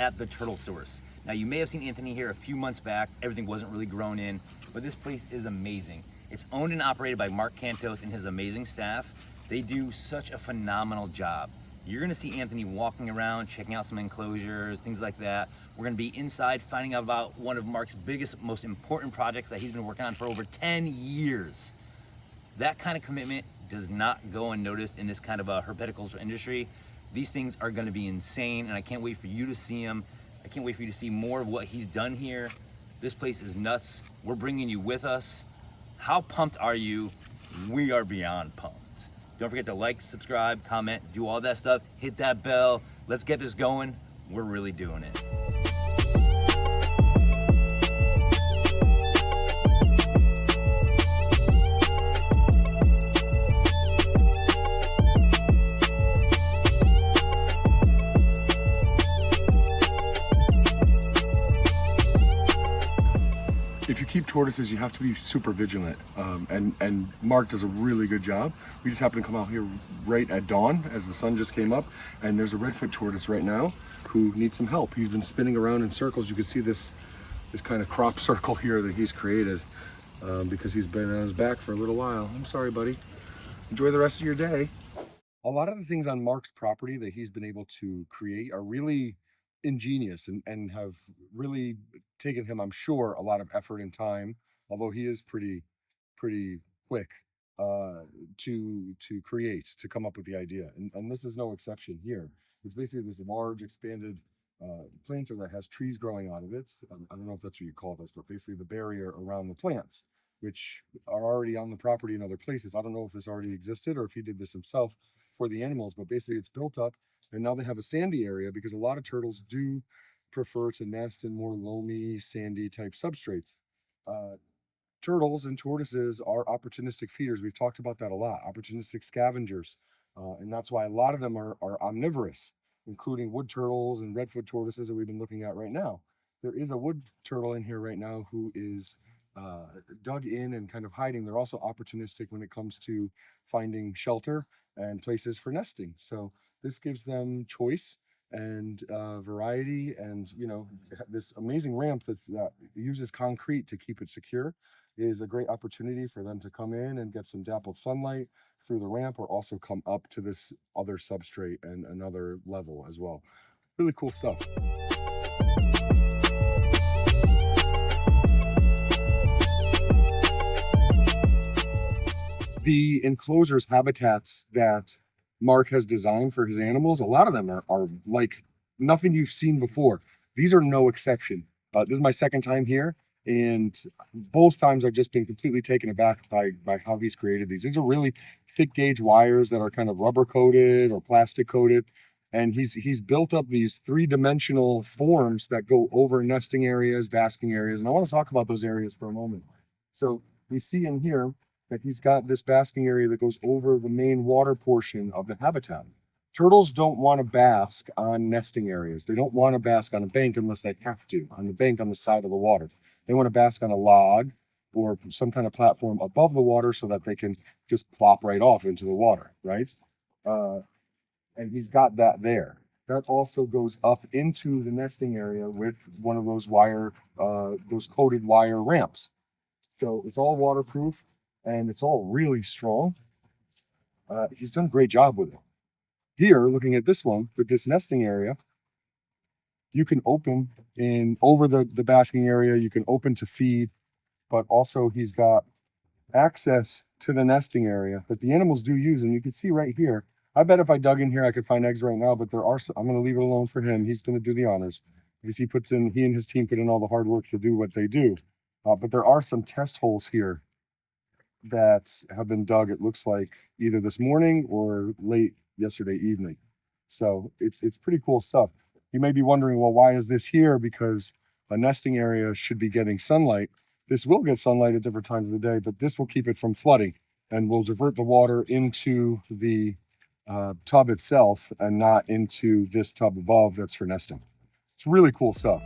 at the Turtle Source. Now you may have seen Anthony here a few months back. Everything wasn't really grown in, but this place is amazing. It's owned and operated by Marc Cantos and his amazing staff. They do such a phenomenal job. You're gonna see Anthony walking around, checking out some enclosures, things like that. We're gonna be inside finding out about one of Marc's biggest, most important projects that he's been working on for over 10 years. That kind of commitment does not go unnoticed in this kind of a herpetoculture industry. These things are gonna be insane, and I can't wait for you to see them. I can't wait for you to see more of what he's done here. This place is nuts. We're bringing you with us. How pumped are you? We are beyond pumped. Don't forget to like, subscribe, comment, do all that stuff. Hit that bell. Let's get this going. We're really doing it. If you keep tortoises, you have to be super vigilant, and Marc does a really good job. We just happened to come out here right at dawn as the sun just came up, and there's a redfoot tortoise right now who needs some help. He's been spinning around in circles. You can see this kind of crop circle here that he's created because he's been on his back for a little while. I'm sorry, buddy. Enjoy the rest of your day. A lot of the things on Marc's property that he's been able to create are really ingenious and have really taken him, I'm sure, a lot of effort and time, although he is pretty quick to create, to come up with the idea. And this is no exception here. It's basically this large expanded planter that has trees growing out of it. I don't know if that's what you call this, but basically the barrier around the plants, which are already on the property in other places. I don't know if this already existed or if he did this himself for the animals, but basically it's built up. And now they have a sandy area because a lot of turtles do prefer to nest in more loamy, sandy type substrates. Turtles and tortoises are opportunistic feeders. We've talked about that a lot, opportunistic scavengers. And that's why a lot of them are omnivorous, including wood turtles and redfoot tortoises that we've been looking at right now. There is a wood turtle in here right now who is dug in and kind of hiding. They're also opportunistic when it comes to finding shelter and places for nesting. So this gives them choice and variety, and this amazing ramp that uses concrete to keep it secure is a great opportunity for them to come in and get some dappled sunlight through the ramp, or also come up to this other substrate and another level as well. Really cool stuff. The enclosures, habitats that Marc has designed for his animals, a lot of them are like nothing you've seen before. These are no exception. This is my second time here, and both times I've just been completely taken aback by how he's created these. These are really thick gauge wires that are kind of rubber coated or plastic coated, and he's built up these three-dimensional forms that go over nesting areas, basking areas, and I want to talk about those areas for a moment. So we see in here that he's got this basking area that goes over the main water portion of the habitat. Turtles don't want to bask on nesting areas. They don't want to bask on a bank unless they have to, on the bank on the side of the water. They want to bask on a log or some kind of platform above the water so that they can just plop right off into the water, right? And he's got that there. That also goes up into the nesting area with one of those those coated wire ramps. So it's all waterproof, and it's all really strong. He's done a great job with it. Here, looking at this one, with this nesting area, you can open over the basking area, you can open to feed, but also he's got access to the nesting area that the animals do use. And you can see right here, I bet if I dug in here, I could find eggs right now, but I'm going to leave it alone for him. He's going to do the honors because he and his team put in all the hard work to do what they do. But there are some test holes here that have been dug, it looks like either this morning or late yesterday evening. So it's pretty cool stuff. You may be wondering, well, why is this here? Because a nesting area should be getting sunlight. This will get sunlight at different times of the day, but this will keep it from flooding and will divert the water into the tub itself and not into this tub above that's for nesting. It's really cool stuff.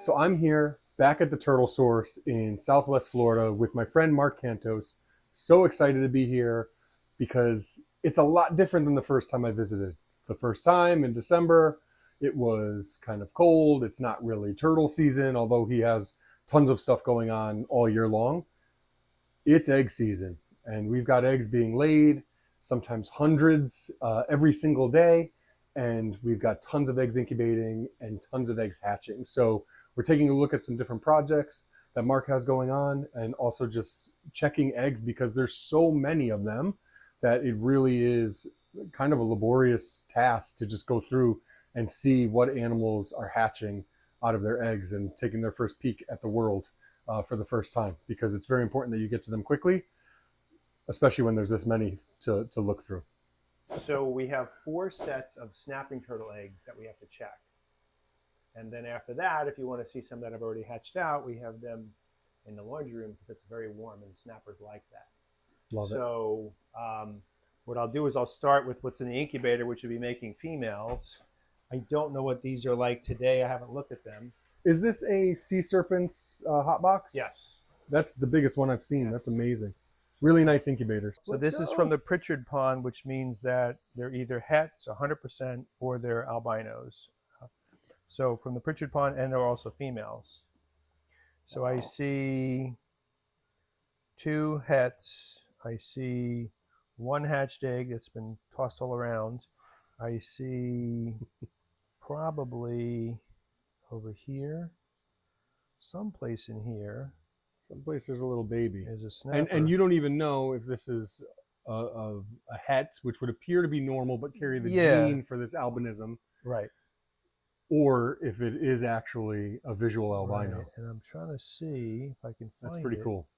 So I'm here back at the Turtle Source in Southwest Florida with my friend Marc Cantos. So excited to be here because it's a lot different than the first time I visited. The first time in December, it was kind of cold. It's not really turtle season, although he has tons of stuff going on all year long. It's egg season, and we've got eggs being laid, sometimes hundreds every single day. And we've got tons of eggs incubating and tons of eggs hatching. So we're taking a look at some different projects that Marc has going on, and also just checking eggs because there's so many of them that it really is kind of a laborious task to just go through and see what animals are hatching out of their eggs and taking their first peek at the world for the first time, because it's very important that you get to them quickly, especially when there's this many to look through. So we have 4 sets of snapping turtle eggs that we have to check. And then after that, if you want to see some that have already hatched out, we have them in the laundry room because it's very warm and snappers like that. Love it. So what I'll do is I'll start with what's in the incubator, which will be making females. I don't know what these are like today. I haven't looked at them. Is this a sea serpent's hot box? Yes. That's the biggest one I've seen. That's amazing. Really nice incubators. So this is from the Pritchard pond, which means that they're either hets 100% or they're albinos. So from the Pritchard pond, and they're also females. So I see 2 hets. I see 1 hatched egg that's been tossed all around. I see probably over here, someplace in here, Someplace there's a little baby. is a snapper. And you don't even know if this is a het, which would appear to be normal but carry the gene for this albinism, right. or if it is actually a visual albino. Right. And I'm trying to see if I can find it. That's pretty cool.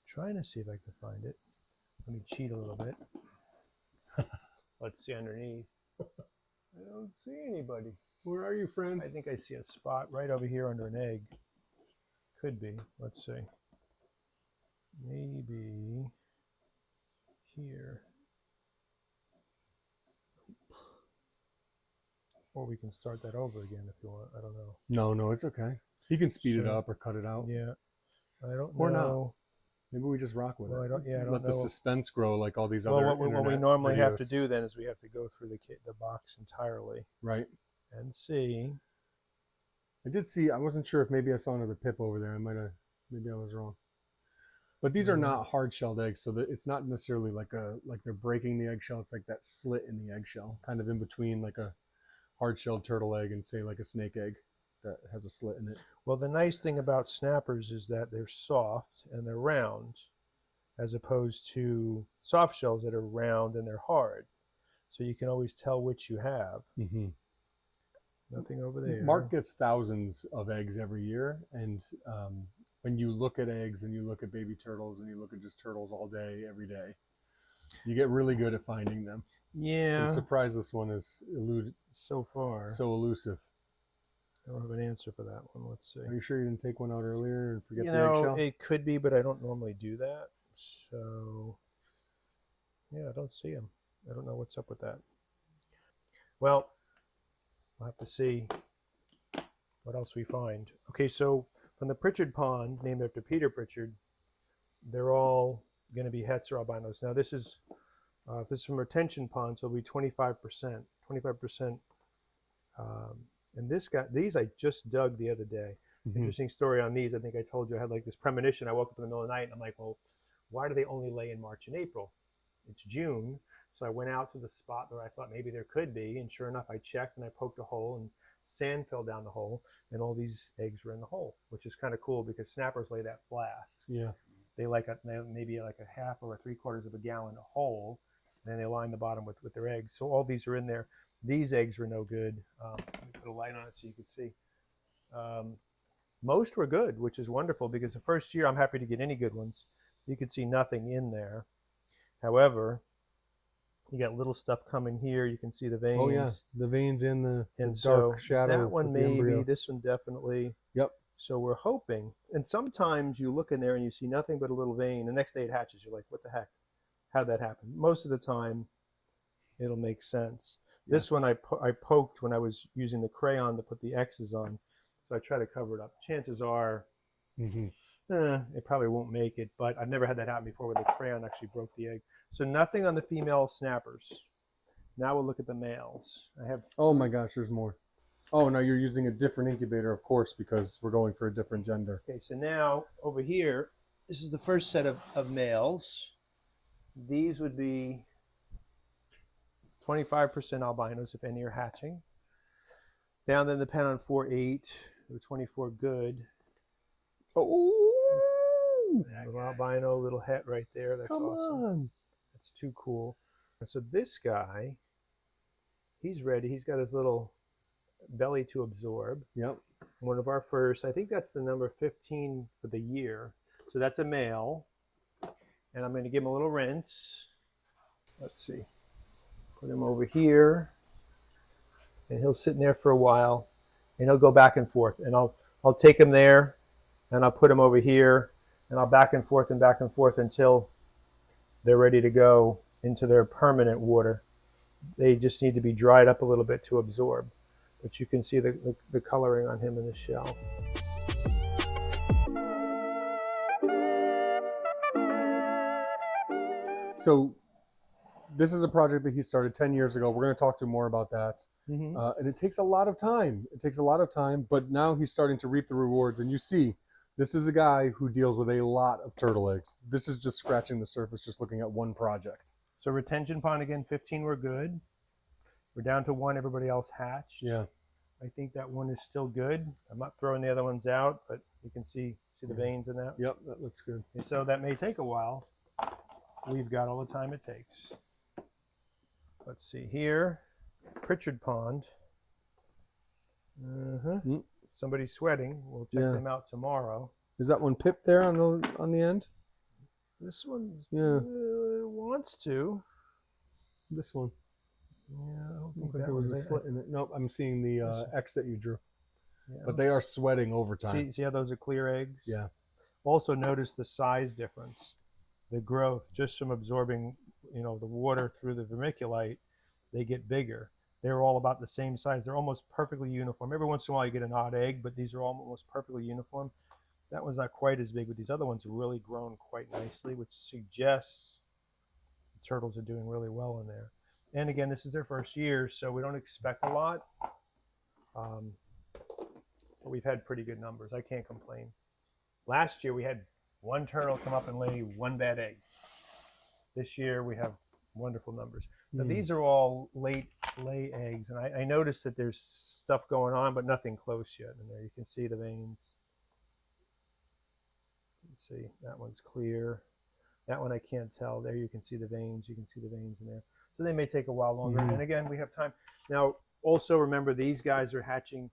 Trying to see if I can find it. Let me cheat a little bit. Let's see underneath. I don't see anybody. Where are you, friend? I think I see a spot right over here under an egg. Could be. Let's see. Maybe here. Or we can start that over again if you want. I don't know. No, it's okay. You can speed it So, up or cut it out. Yeah. I don't Or know. not. Maybe we just rock with Well, it. I don't Let know. the suspense grow like all these Well, other what we internet normally have to videos. do then is we have to go through the box entirely Right. and see. I did see, I wasn't sure if maybe I saw another pip over there. Maybe I was wrong. But these are not hard-shelled eggs, so that it's not necessarily like they're breaking the eggshell. It's like that slit in the eggshell, kind of in between like a hard-shelled turtle egg and say like a snake egg that has a slit in it. Well, the nice thing about snappers is that they're soft and they're round, as opposed to soft shells that are round and they're hard. So you can always tell which you have. Mm-hmm. Nothing over there. Marc gets thousands of eggs every year, and when you look at eggs and you look at baby turtles and you look at just turtles all day, every day, you get really good at finding them. Yeah. So I'm surprised this one is so far. so elusive. I don't have an answer for that one. Let's see. Are you sure you didn't take one out earlier and forget You the know, eggshell? it could be, but I don't normally do that. So, yeah, I don't see them. I don't know what's up with that. Well, we'll have to see what else we find. Okay, so from the Pritchard pond, named after Peter Pritchard, they're all going to be hets or albinos. Now, this is from retention pond, so it'll be 25%. 25%. And these I just dug the other day. Mm-hmm. Interesting story on these. I think I told you I had like this premonition. I woke up in the middle of the night and I'm like, well, why do they only lay in March and April? It's June. So I went out to the spot where I thought maybe there could be. And sure enough, I checked and I poked a hole and sand fell down the hole. And all these eggs were in the hole, which is kind of cool because snappers lay that flask. Yeah. They like maybe like a half or 3/4 of a gallon a hole. And then they line the bottom with their eggs. So all these are in there. These eggs were no good. Let me put a light on it so you can see. Most were good, which is wonderful because the first year I'm happy to get any good ones. You could see nothing in there. However, you got little stuff coming here. You can see the veins. Oh yeah, the veins in the so dark shadow. that one with the maybe, embryo. this one definitely. Yep. So we're hoping. And sometimes you look in there and you see nothing but a little vein. The next day it hatches. You're like, what the heck? How'd that happen? Most of the time, it'll make sense. Yeah. This one I poked when I was using the crayon to put the X's on. So I try to cover it up. Chances are Mm-hmm. it probably won't make it, but I've never had that happen before where the crayon actually broke the egg. So nothing on the female snappers. Now we'll look at the males. I have. Oh my gosh, there's more. Oh, now you're using a different incubator, of course, because we're going for a different gender. Okay, so now over here, this is the first set of males. These would be 25% albinos, if any are hatching. Down in the pen on 4.8, 24 good. Oh, Little albino, little het right there. That's awesome. on. That's too cool. And so this guy, he's ready. He's got his little belly to absorb. Yep. One of our first, I think that's the number 15 for the year. So that's a male. And I'm going to give him a little rinse. Let's see. Put him over here. And he'll sit in there for a while. And he'll go back and forth. And I'll take him there. And I'll put him over here. And I'll back and forth until they're ready to go into their permanent water. They just need to be dried up a little bit to absorb. But you can see the coloring on him in the shell. So this is a project that he started 10 years ago. We're going to talk to him more about that. Mm-hmm. And it takes a lot of time. It takes a lot of time, but now he's starting to reap the rewards. And you see, this is a guy who deals with a lot of turtle eggs. This is just scratching the surface, just looking at one project. So retention pond again, 15 were good. We're down to 1, everybody else hatched. Yeah. I think that one is still good. I'm not throwing the other ones out, but you can see the veins in that. Yep, that looks good. And so that may take a while. We've got all the time it takes. Let's see here. Pritchard Pond. Somebody's sweating. We'll check them out tomorrow. Is that one pip there on the end? This one's wants to. This one. Yeah, I don't think Looked like that there was a was slit in it. Nope, I'm seeing the X that you drew. Yeah, But they are sweating over time. See how those are clear eggs? Yeah. Also notice the size difference, the growth just from absorbing, the water through the vermiculite. They get bigger. They're all about the same size. They're almost perfectly uniform. Every once in a while you get an odd egg, but these are almost perfectly uniform. That one's not quite as big, but these other ones are really grown quite nicely, which suggests the turtles are doing really well in there. And again, this is their first year, so we don't expect a lot. But we've had pretty good numbers. I can't complain. Last year, we had one turtle come up and lay one bad egg. This year, we have wonderful numbers. Now, these are all late lay eggs, and I noticed that there's stuff going on, but nothing close yet in there. You can see the veins. Let's see, that one's clear. That one I can't tell. There you can see the veins. You can see the veins in there. So they may take a while longer. And again, we have time. Now, also remember, these guys are hatching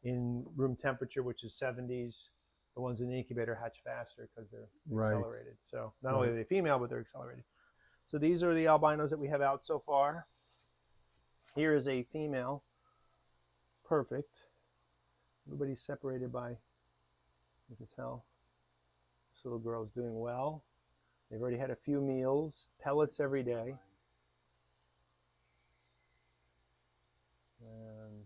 in room temperature, which is 70s. The ones in the incubator hatch faster because they're accelerated. So not only are they female, but they're accelerated. So these are the albinos that we have out so far. Here is a female. Perfect. Everybody's separated by, you can tell, this little girl is doing well. They've already had a few meals, pellets every day. And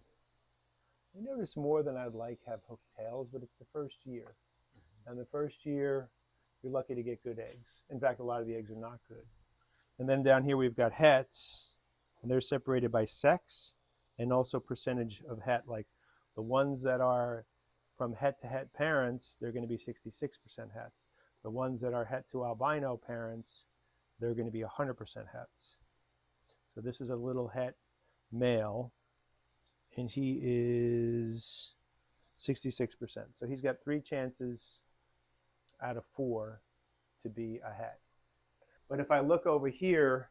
I notice more than I'd like have hooked tails, but it's the first year. And the first year, you're lucky to get good eggs. In fact, a lot of the eggs are not good. And then down here we've got hets, and they're separated by sex and also percentage of het. Like the ones that are from het to het parents, they're going to be 66% hets. The ones that are het to albino parents, they're going to be 100% hets. So this is a little het male, and he is 66%. So he's got 3 chances out of 4 to be a het. But if I look over here,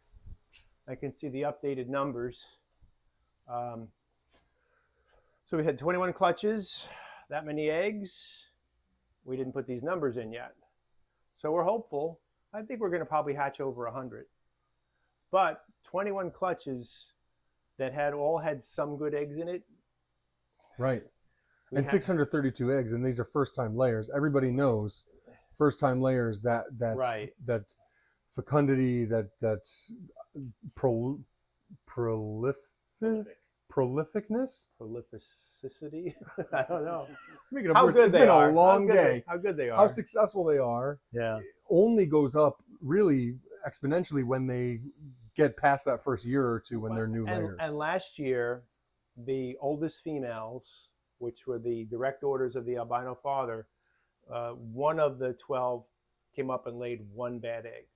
I can see the updated numbers. So we had 21 clutches, that many eggs. We didn't put these numbers in yet. So we're hopeful. I think we're going to probably hatch over 100. But 21 clutches that all had some good eggs in it. Right. And 632 eggs, and these are first-time layers. Everybody knows first-time layers that fecundity, that prolificness. prolificity. I don't know. Speaking of How birds, good it's they been are. a long day. How good they are. How successful they are Yeah. only goes up really exponentially when they get past that first year or two when they're new layers. And last year, the oldest females, which were the direct orders of the albino father, one of the 12 came up and laid one bad egg.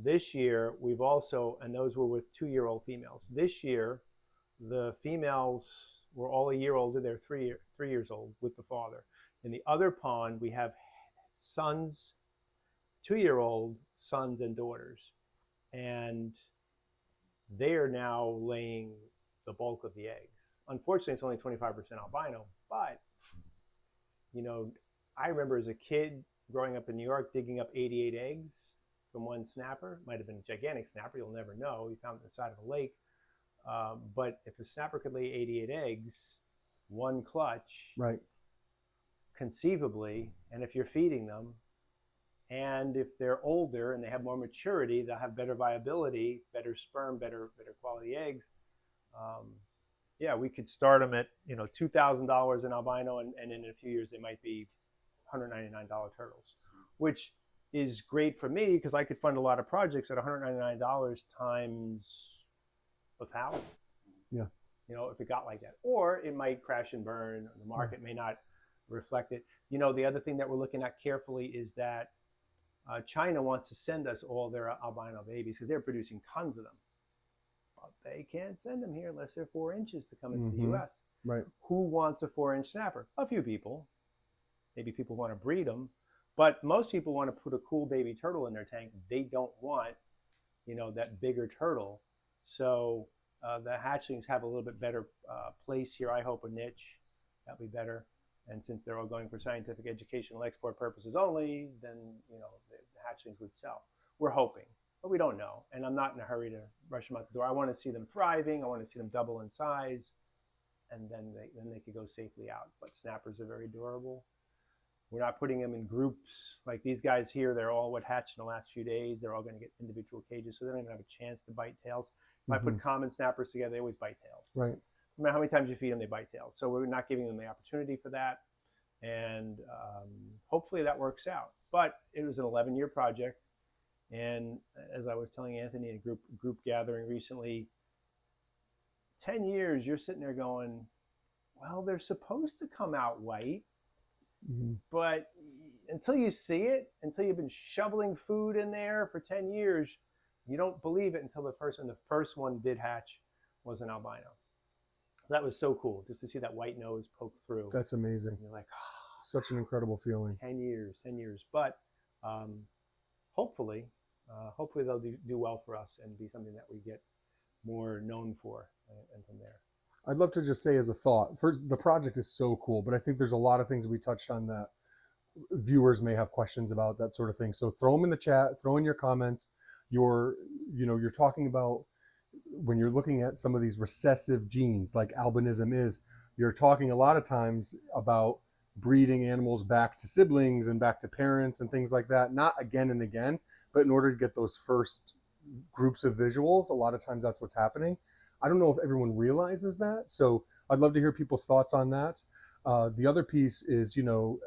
This year, we've also, and those were with 2-year-old females. This year, the females were all a year older. They're 3 years old with the father. In the other pond, we have sons, 2-year-old sons and daughters. And they are now laying the bulk of the eggs. Unfortunately, it's only 25% albino, but, you know, I remember as a kid growing up in New York, digging up 88 eggs from one snapper. Might have been a gigantic snapper, you'll never know. We found it on the side of a lake. But if a snapper could lay 88 eggs, one clutch, Right. conceivably, and if you're feeding them, and if they're older and they have more maturity, they'll have better viability, better sperm, better quality eggs. Yeah, we could start them at, you know, $2,000 in albino, and in a few years they might be $199 turtles, which is great for me because I could fund a lot of projects at $199 times 1,000. Yeah. You know, if it got like that, or it might crash and burn. The market may not reflect it. You know, the other thing that we're looking at carefully is that China wants to send us all their albino babies because they're producing tons of them. But they can't send them here unless they're 4 inches to come into the U.S. Right. Who wants a 4-inch snapper? A few people. Maybe people want to breed them. But most people want to put a cool baby turtle in their tank. They don't want, you know, that bigger turtle. So the hatchlings have a little bit better place here. I hope a niche. That'll be better. And since they're all going for scientific educational export purposes only, then, you know, the hatchlings would sell. We're hoping, but we don't know. And I'm not in a hurry to rush them out the door. I want to see them thriving. I want to see them double in size, and then they could go safely out. But snappers are very durable. We're not putting them in groups like these guys here. They're all what hatched in the last few days. They're all going to get individual cages, so they don't even have a chance to bite tails. If I put common snappers together, they always bite tails. Right. No matter how many times you feed them, they bite tails. So we're not giving them the opportunity for that. And hopefully that works out. But it was an 11-year project. And as I was telling Anthony in a group gathering recently, 10 years, you're sitting there going, well, they're supposed to come out white. But until you see it, until you've been shoveling food in there for 10 years, you don't believe it until the first one did hatch was an albino. That was so cool just to see that white nose poke through. That's amazing. And you're like, oh, such an incredible feeling. 10 years. But hopefully they'll do well for us and be something that we get more known for, and from there. I'd love to just say as a thought, first, the project is so cool, but I think there's a lot of things we touched on that viewers may have questions about, that sort of thing. So throw them in the chat, throw in your comments. You're talking about, when you're looking at some of these recessive genes like albinism is, you're talking a lot of times about breeding animals back to siblings and back to parents and things like that, not again and again, but in order to get those first groups of visuals, a lot of times that's what's happening. I don't know if everyone realizes that, so I'd love to hear people's thoughts on that. The other piece is, you know,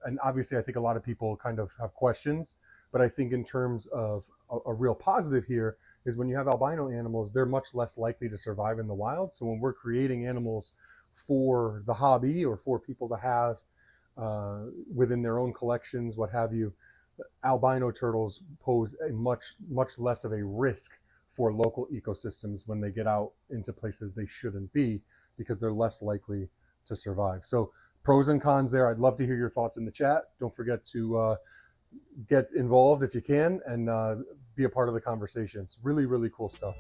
and obviously I think a lot of people kind of have questions, but I think in terms of a real positive here is when you have albino animals, they're much less likely to survive in the wild. So when we're creating animals for the hobby or for people to have within their own collections, what have you, albino turtles pose a much less of a risk for local ecosystems when they get out into places they shouldn't be, because they're less likely to survive. So pros and cons there. I'd love to hear your thoughts in the chat. Don't forget to get involved if you can, and be a part of the conversation. It's really, really cool stuff.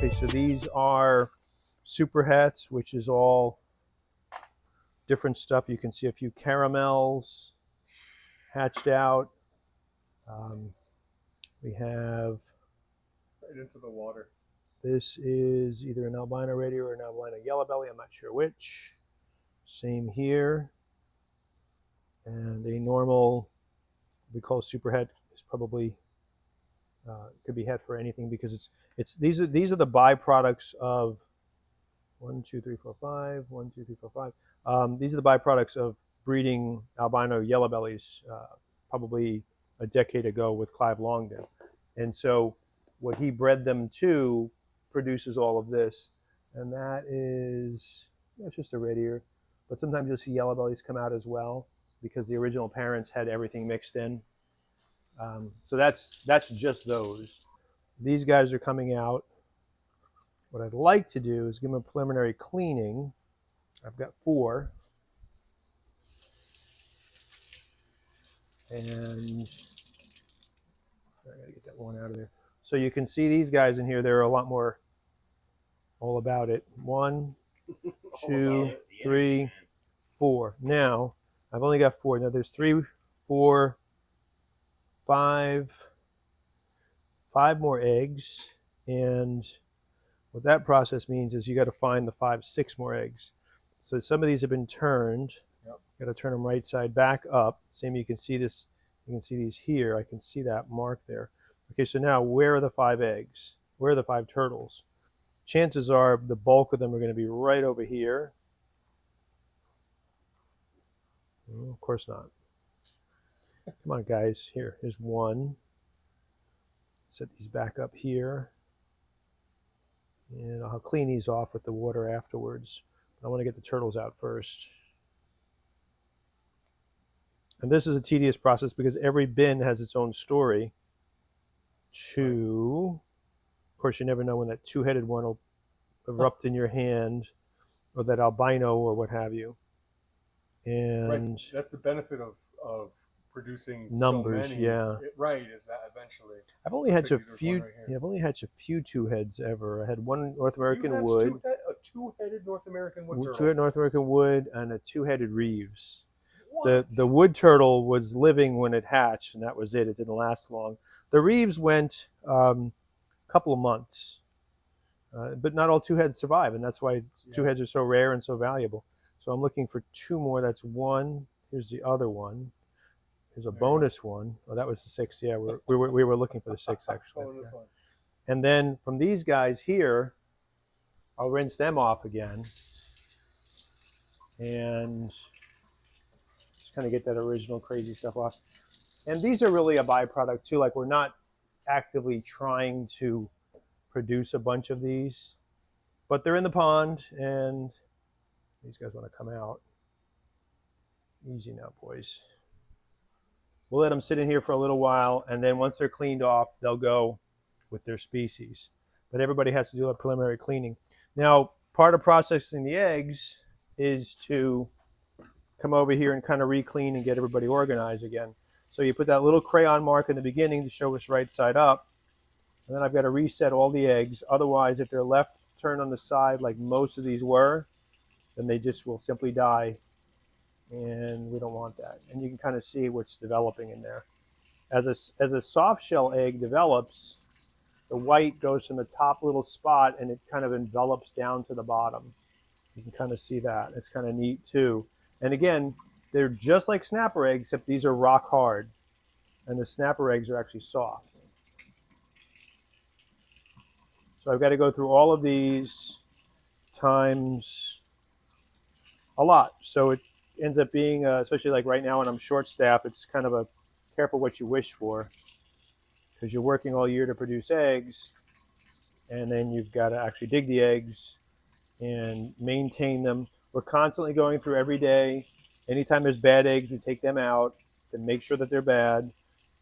Okay, so these are super hets, which is all different stuff. You can see a few caramels hatched out. We have, Right into the water. this is either an albino red ear or an albino yellow belly. I'm not sure which. Same here. And a normal, we call super het, is probably could be het for anything because these are the byproducts of 1, 2, 3, 4, 5. 1, 2, 3, 4, 5. These are the byproducts of breeding albino yellow bellies probably a decade ago with Clive Longden. And so what he bred them to produces all of this. And that is, it's just a red ear. But sometimes you'll see yellow bellies come out as well because the original parents had everything mixed in. So that's just those. These guys are coming out. What I'd like to do is give them a preliminary cleaning. I've got 4. And I gotta get that one out of there. So you can see these guys in here, they're a lot more all about it. 1, 2, 3, 4. Now, I've only got 4. Now there's 3, 4, 5 more eggs. And what that process means is you got to find the 5, 6 more eggs. So some of these have been turned. Yep. Got to turn them right side back up. Same, you can see this. You can see these here. I can see that mark there. Okay, so now where are the 5 eggs? Where are the 5 turtles? Chances are the bulk of them are going to be right over here. Oh, of course not. Come on, guys. Here's 1. Set these back up here. And I'll clean these off with the water afterwards. I want to get the turtles out first. And this is a tedious process because every bin has its own story. Of course, you never know when that 2-headed one will erupt in your hand, or that albino, or what have you. And Right. That's the benefit of producing numbers, so many. yeah. Right, is that eventually. I've only hatched a There's one few. right here. Yeah, I've only hatched a few 2-heads ever. I had 1 North American You hatched wood, a 2-headed North American wood turtle. 2-headed North American wood, and a 2-headed Reeves. What? The wood turtle was living when it hatched, and that was it. It didn't last long. The Reeves went a couple of months, but not all 2-heads survive, and that's why 2-heads are so rare and so valuable. So I'm looking for 2 more. That's 1. Here's the other one. Here's a bonus one. Oh, that was the 6. Yeah, we were looking for the 6 actually. Bonus one. And then from these guys here, I'll rinse them off again, and just kind of get that original crazy stuff off. And these are really a byproduct too. Like, we're not actively trying to produce a bunch of these, but they're in the pond, and these guys want to come out. Easy now, boys. We'll let them sit in here for a little while, and then once they're cleaned off, they'll go with their species. But everybody has to do a preliminary cleaning. Now, part of processing the eggs is to come over here and kind of re-clean and get everybody organized again. So you put that little crayon mark in the beginning to show us right side up, and then I've got to reset all the eggs. Otherwise, if they're left turned on the side like most of these were, then they just will simply die. And we don't want that. And you can kind of see what's developing in there. As a soft shell egg develops, the white goes from the top little spot and it kind of envelops down to the bottom. You can kind of see that. It's kind of neat too. And again, they're just like snapper eggs, except these are rock hard. And the snapper eggs are actually soft. So I've got to go through all of these times a lot. So it ends up being, especially like right now when I'm short staffed, it's kind of a careful what you wish for, because you're working all year to produce eggs, and then you've got to actually dig the eggs and maintain them. We're constantly going through every day. Anytime there's bad eggs, we take them out to make sure that they're bad,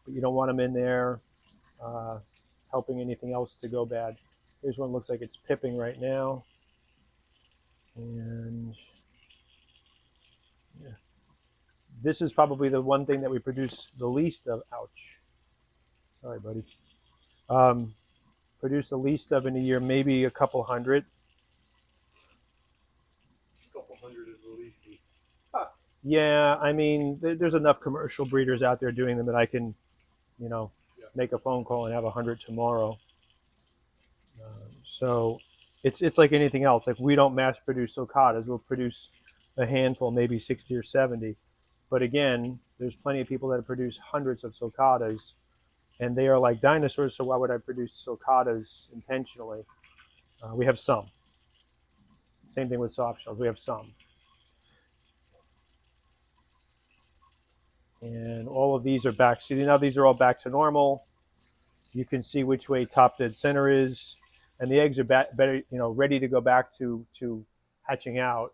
but you don't want them in there helping anything else to go bad. Here's one, looks like it's pipping right now. And yeah, this is probably the one thing that we produce the least of. Ouch. Sorry, buddy. Produce the least of in a year, maybe a couple hundred. A couple hundred is the least. Yeah, I mean, there's enough commercial breeders out there doing them that I can, you know, make a phone call and have 100 tomorrow. So it's like anything else. If we don't mass produce sulcatas, we'll produce a handful, maybe 60 or 70. But again, there's plenty of people that produce hundreds of sulcatas, and they are like dinosaurs. So why would I produce sulcatas intentionally? We have some. Same thing with soft shells. We have some. And all of these are back. See, now these are all back to normal. You can see which way top dead center is, and the eggs are better, you know, ready to go back to hatching out.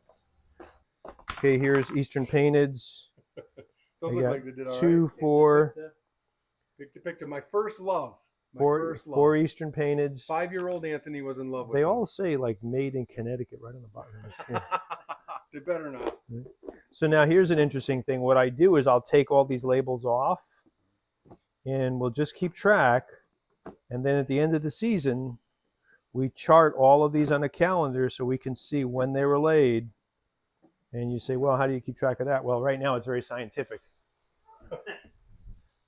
Okay, here's Eastern Painteds. Those I look got like they did all right. 2, 4, Picta, my first love. My 4, first love. 4 Eastern Painteds. 5-year-old Anthony was in love with They them. all say like made in Connecticut right on the bottom of this here. They better not. So now here's an interesting thing. What I do is I'll take all these labels off, and we'll just keep track. And then at the end of the season, we chart all of these on a calendar so we can see when they were laid. And you say, well, how do you keep track of that? Well, right now it's very scientific.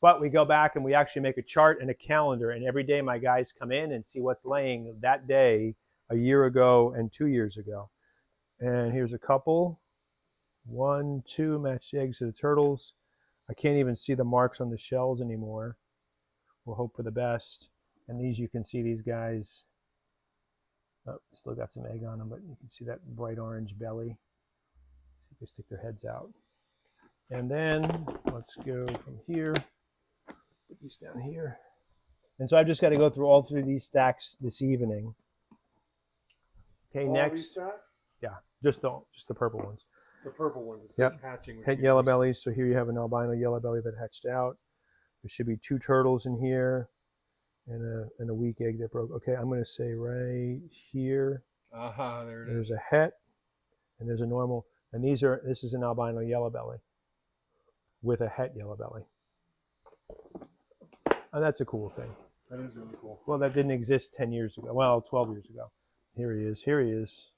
But we go back and we actually make a chart and a calendar. And every day my guys come in and see what's laying that day, a year ago and 2 years ago. And here's a couple. 1, 2, match the eggs to the turtles. I can't even see the marks on the shells anymore. We'll hope for the best. And these, you can see these guys. Oh, still got some egg on them, but you can see that bright orange belly. See if they stick their heads out. And then let's go from here. Put these down here. And so I've just got to go through all 3 of these stacks this evening. Okay, All next. these stacks? Yeah, just the purple ones. The purple ones. It Yep. says hatching. Het yellow bellies. So here you have an albino yellow belly that hatched out. There should be 2 turtles in here, and a weak egg that broke. Okay, I'm going to say right here. Aha, there it is. There's a het, and there's a normal. And this is an albino yellow belly with a het yellow belly. And that's a cool thing. That is really cool. Well, that didn't exist 10 years ago. Well, 12 years ago. Here he is. Here he is.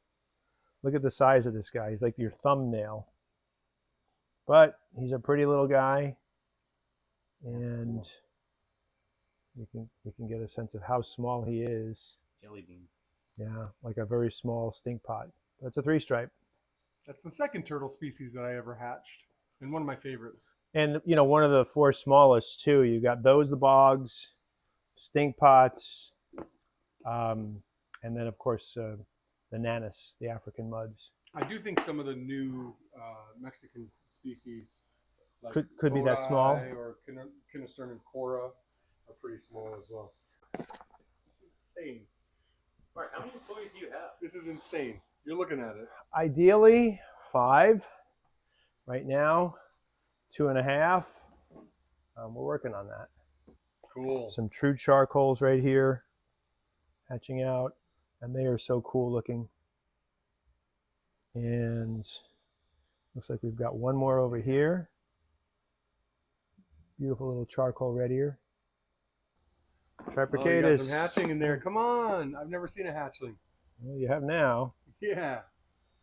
Look at the size of this guy. He's like your thumbnail. But he's a pretty little guy. And you can get a sense of how small he is. Jelly bean. Yeah, like a very small stink pot. That's a 3-stripe. That's the second turtle species that I ever hatched, and one of my favorites. And, you know, one of the 4 smallest, too. You got those, the bogs, stink pots, and then, of course, the nanas, the African muds. I do think some of the new Mexican species, like Could be that small. or Kinosternum cora, are pretty small as well. This is insane. Mark, how many employees do you have? This is insane. You're looking at it. Ideally, 5. Right now, 2.5. We're working on that. Cool. Some true charcoals right here, hatching out, and they are so cool looking. And looks like we've got one more over here. Beautiful little charcoal red ear. Oh, you Tripricatus. got some hatching in there. Come on. I've never seen a hatchling. Well, you have now. Yeah.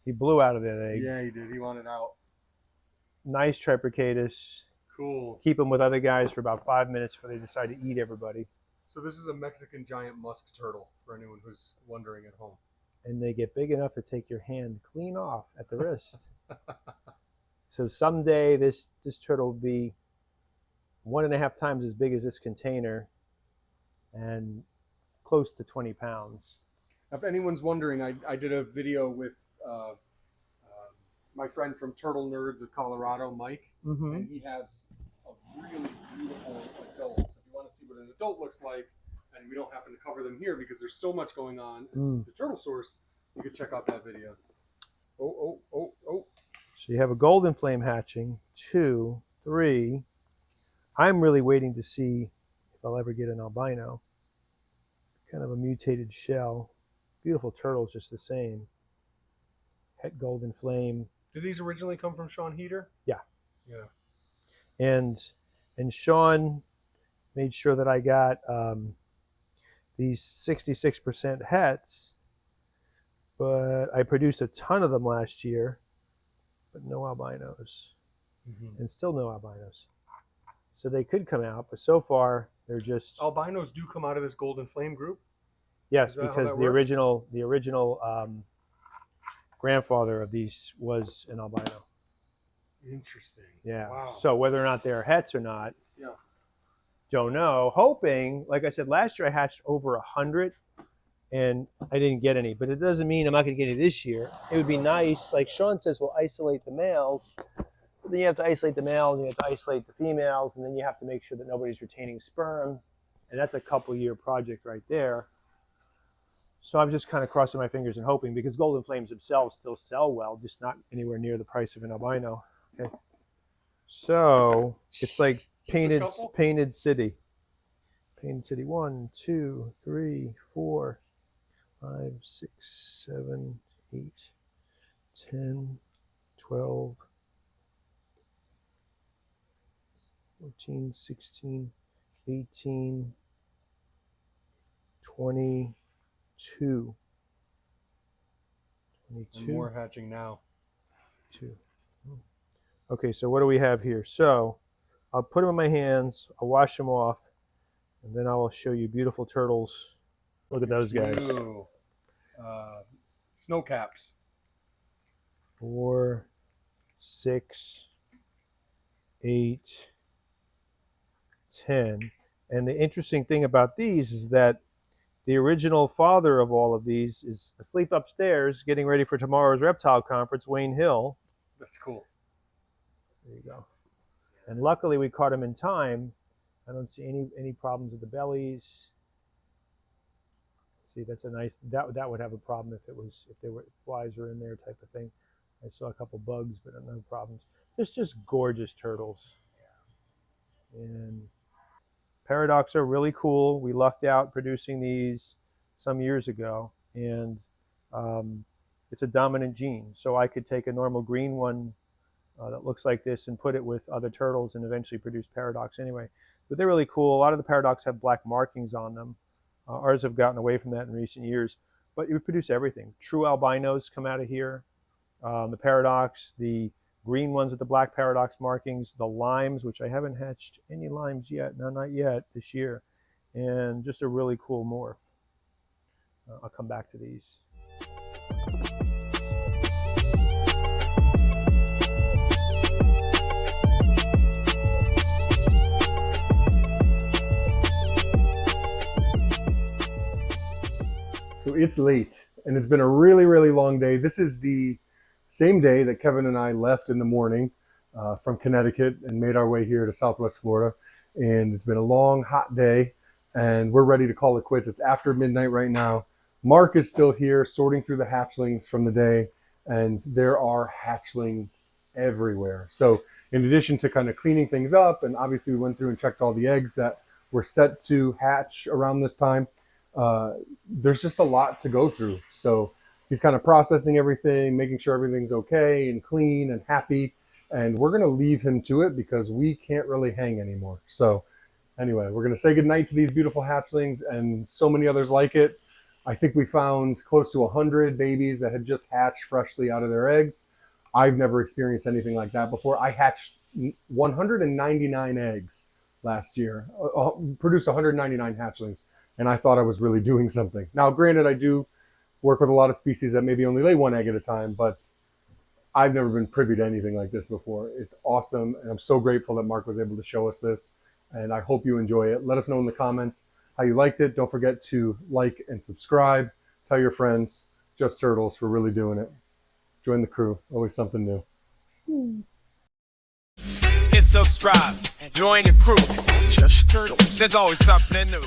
He blew out of that egg. Yeah, he did. He wanted out. Nice Tripricatus. Cool. Keep them with other guys for about 5 minutes before they decide to eat everybody. So this is a Mexican giant musk turtle, for anyone who's wondering at home. And they get big enough to take your hand clean off at the wrist. So someday this turtle will be 1.5 times as big as this container and close to 20 pounds. If anyone's wondering, I did a video with my friend from Turtle Nerds of Colorado, Mike, and he has a really beautiful adult. So if you want to see what an adult looks like, and we don't happen to cover them here because there's so much going on at the Turtle Source, you can check out that video. Oh. So you have a golden flame hatching, 2, 3. I'm really waiting to see if I'll ever get an albino. Kind of a mutated shell. Beautiful turtles just the same. Het golden flame. Did these originally come from Sean Heater? Yeah. Yeah. And Sean made sure that I got these 66% hets, but I produced a ton of them last year, but no albinos. and still no albinos. So they could come out, but so far they're just Albinos do come out of this golden flame group? yes, Is that how because that the works? original grandfather of these was an albino. Interesting. Yeah. Wow. So whether or not they're hets or not, Yeah. don't know. Hoping, like I said, last year I hatched over 100, and I didn't get any. But it doesn't mean I'm not going to get any this year. It would be nice, like Sean says, we'll isolate the males. But then you have to isolate the males, and you have to isolate the females, and then you have to make sure that nobody's retaining sperm, and that's a couple-year project right there. So I'm just kind of crossing my fingers and hoping, because golden flames themselves still sell well, just not anywhere near the price of an albino. Okay. So it's like painted city. Painted city. 1, 2, 3, 4, 5, 6, 7, 8, 10, 12, 14, 16, 18, 22. And more hatching now. 2. Okay, so what do we have here? So I'll put them in my hands, I'll wash them off, and then I will show you beautiful turtles. Look at those guys. Snow caps. 4, 6, 8, 10. And the interesting thing about these is that the original father of all of these is asleep upstairs getting ready for tomorrow's reptile conference, Wayne Hill. That's cool. There you go. And luckily we caught him in time. I don't see any problems with the bellies. See, that's a nice, that would have a problem if there were flies were in there type of thing. I saw a couple bugs, but no problems. It's just gorgeous turtles. And Paradox are really cool. We lucked out producing these some years ago, and it's a dominant gene. So I could take a normal green one that looks like this and put it with other turtles and eventually produce Paradox anyway. But they're really cool. A lot of the Paradox have black markings on them. Ours have gotten away from that in recent years, but you produce everything. True albinos come out of here. The Paradox, the green ones with the black Paradox markings, the limes, which I haven't hatched any limes yet, no, not yet this year, and just a really cool morph. I'll come back to these. So it's late, and it's been a really, really long day. This is the same day that Kevin and I left in the morning from Connecticut and made our way here to Southwest Florida. And it's been a long, hot day, and we're ready to call it quits. It's after midnight right now. Mark is still here sorting through the hatchlings from the day, and there are hatchlings everywhere. So in addition to kind of cleaning things up, and obviously we went through and checked all the eggs that were set to hatch around this time, there's just a lot to go through. So he's kind of processing everything, making sure everything's okay and clean and happy. And we're going to leave him to it because we can't really hang anymore. So anyway, we're going to say goodnight to these beautiful hatchlings and so many others like it. I think we found close to 100 babies that had just hatched freshly out of their eggs. I've never experienced anything like that before. I hatched 199 eggs last year, produced 199 hatchlings, and I thought I was really doing something. Now, granted, I do work with a lot of species that maybe only lay one egg at a time, but I've never been privy to anything like this before. It's awesome, and I'm so grateful that Mark was able to show us this, and I hope you enjoy it. Let us know in the comments how you liked it. Don't forget to like and subscribe. Tell your friends. Just Turtles, we're really doing it. Join the crew. Always something new. Hit subscribe, join the crew. Just Turtles. There's always something new.